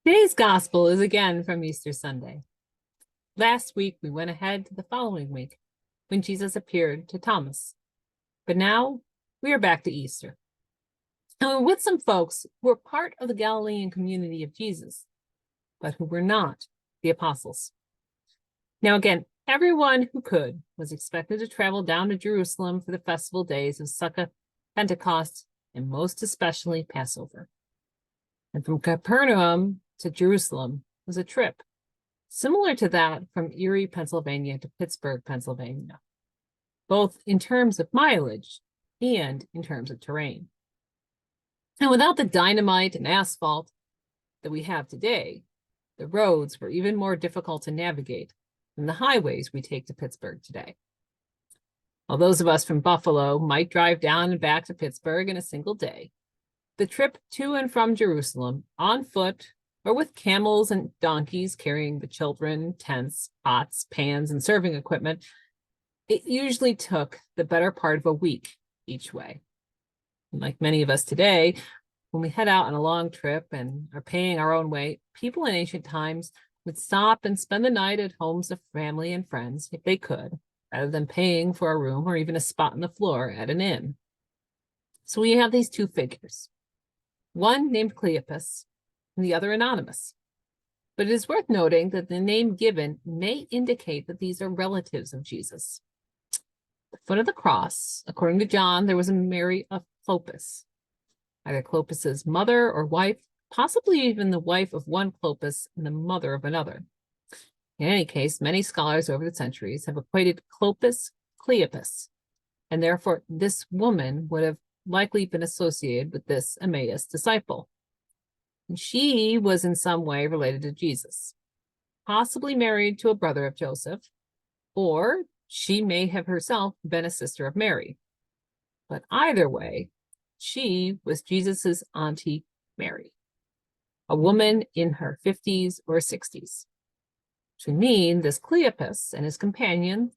Today's gospel is again from Easter Sunday. Last week, we went ahead to the following week when Jesus appeared to Thomas. But now we are back to Easter. And we're with some folks who were part of the Galilean community of Jesus, but who were not the apostles. Now, again, everyone who could was expected to travel down to Jerusalem for the festival days of Sukkot, Pentecost, and most especially Passover. And from Capernaum to Jerusalem was a trip similar to that from Erie, Pennsylvania to Pittsburgh, Pennsylvania, both in terms of mileage and in terms of terrain. And without the dynamite and asphalt that we have today, the roads were even more difficult to navigate than the highways we take to Pittsburgh today. While those of us from Buffalo might drive down and back to Pittsburgh in a single day, the trip to and from Jerusalem on foot or with camels and donkeys carrying the children, tents, pots, pans, and serving equipment, it usually took the better part of a week each way. And like many of us today, when we head out on a long trip and are paying our own way, people in ancient times would stop and spend the night at homes of family and friends if they could, rather than paying for a room or even a spot on the floor at an inn. So we have these two figures, one named Cleopas and the other anonymous. But it is worth noting that the name given may indicate that these are relatives of Jesus. At the foot of the cross, according to John, there was a Mary of Clopas, either Clopas's mother or wife, possibly even the wife of one Clopas and the mother of another. In any case, many scholars over the centuries have equated Clopas, Cleopas, and therefore this woman would have likely been associated with this Emmaus disciple. And she was in some way related to Jesus, possibly married to a brother of Joseph, or she may have herself been a sister of Mary. But either way, she was Jesus's auntie Mary, a woman in her 50s or 60s. Which would mean this Cleopas and his companion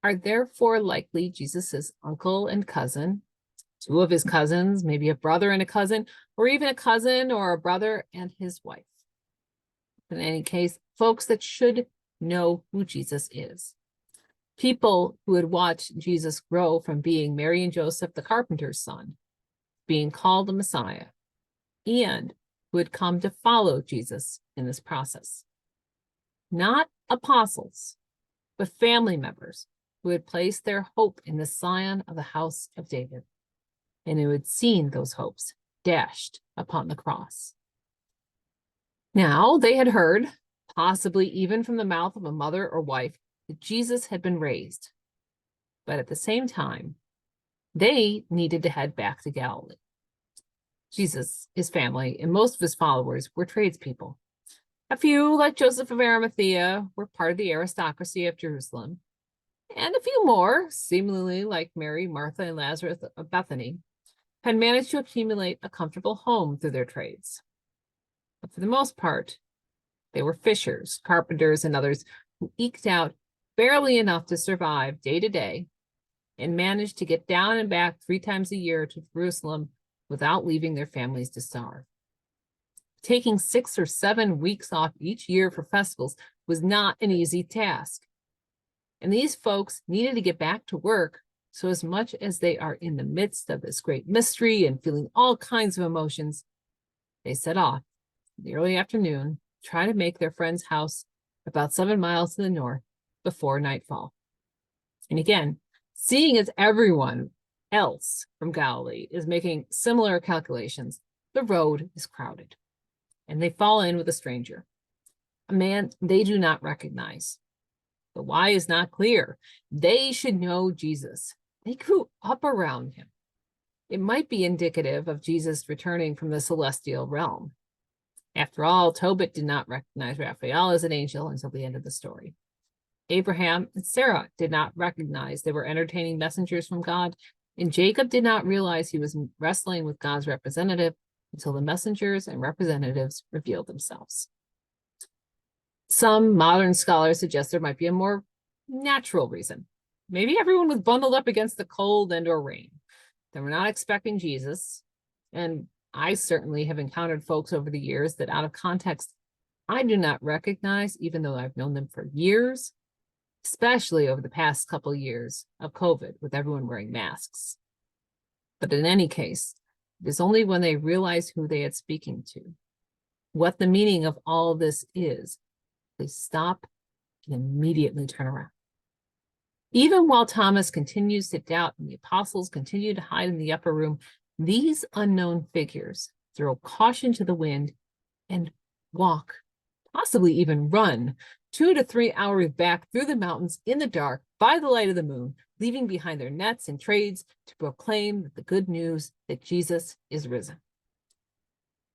are therefore likely Jesus's uncle and cousin, two of his cousins, maybe a brother and a cousin, or even a cousin or a brother and his wife. In any case, folks that should know who Jesus is. People who had watched Jesus grow from being Mary and Joseph, the carpenter's son, being called the Messiah, and who had come to follow Jesus in this process. Not apostles, but family members who had placed their hope in the Scion of the house of David, and who had seen those hopes dashed upon the cross. Now they had heard, possibly even from the mouth of a mother or wife, that Jesus had been raised. But at the same time, they needed to head back to Galilee. Jesus, his family, and most of his followers were tradespeople. A few, like Joseph of Arimathea, were part of the aristocracy of Jerusalem. And a few more, seemingly like Mary, Martha, and Lazarus of Bethany, had managed to accumulate a comfortable home through their trades. But for the most part, they were fishers, carpenters, and others who eked out barely enough to survive day to day and managed to get down and back 3 times a year to Jerusalem without leaving their families to starve. Taking 6 or 7 weeks off each year for festivals was not an easy task. And these folks needed to get back to work, so as much as they are in the midst of this great mystery and feeling all kinds of emotions, they set off in the early afternoon, try to make their friend's house about 7 miles to the north before nightfall. And again, seeing as everyone else from Galilee is making similar calculations, the road is crowded, and they fall in with a stranger, a man they do not recognize. The why is not clear. They should know Jesus. They grew up around him. It might be indicative of Jesus returning from the celestial realm. After all, Tobit did not recognize Raphael as an angel until the end of the story. Abraham and Sarah did not recognize they were entertaining messengers from God, and Jacob did not realize he was wrestling with God's representative until the messengers and representatives revealed themselves. Some modern scholars suggest there might be a more natural reason. Maybe everyone was bundled up against the cold and or rain. They were not expecting Jesus. And I certainly have encountered folks over the years that out of context I do not recognize, even though I've known them for years, especially over the past couple years of COVID with everyone wearing masks. But in any case, it is only when they realize who they are speaking to, what the meaning of all this is, they stop and immediately turn around. Even while Thomas continues to doubt and the apostles continue to hide in the upper room, these unknown figures throw caution to the wind and walk, possibly even run, 2 to 3 hours back through the mountains in the dark by the light of the moon, leaving behind their nets and trades to proclaim the good news that Jesus is risen.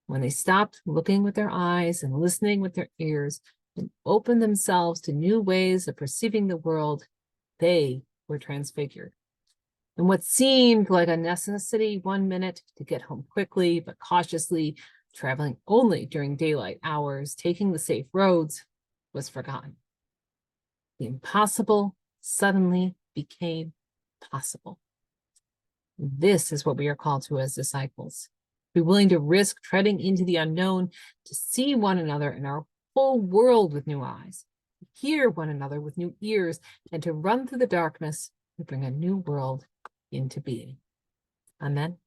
When they stopped looking with their eyes and listening with their ears and opened themselves to new ways of perceiving the world, they were transfigured. And what seemed like a necessity 1 minute to get home quickly but cautiously, traveling only during daylight hours, taking the safe roads, was forgotten. The impossible suddenly became possible. This is what we are called to as disciples. Be willing to risk treading into the unknown, to see one another in our whole world with new eyes, to hear one another with new ears, and to run through the darkness to bring a new world into being. Amen.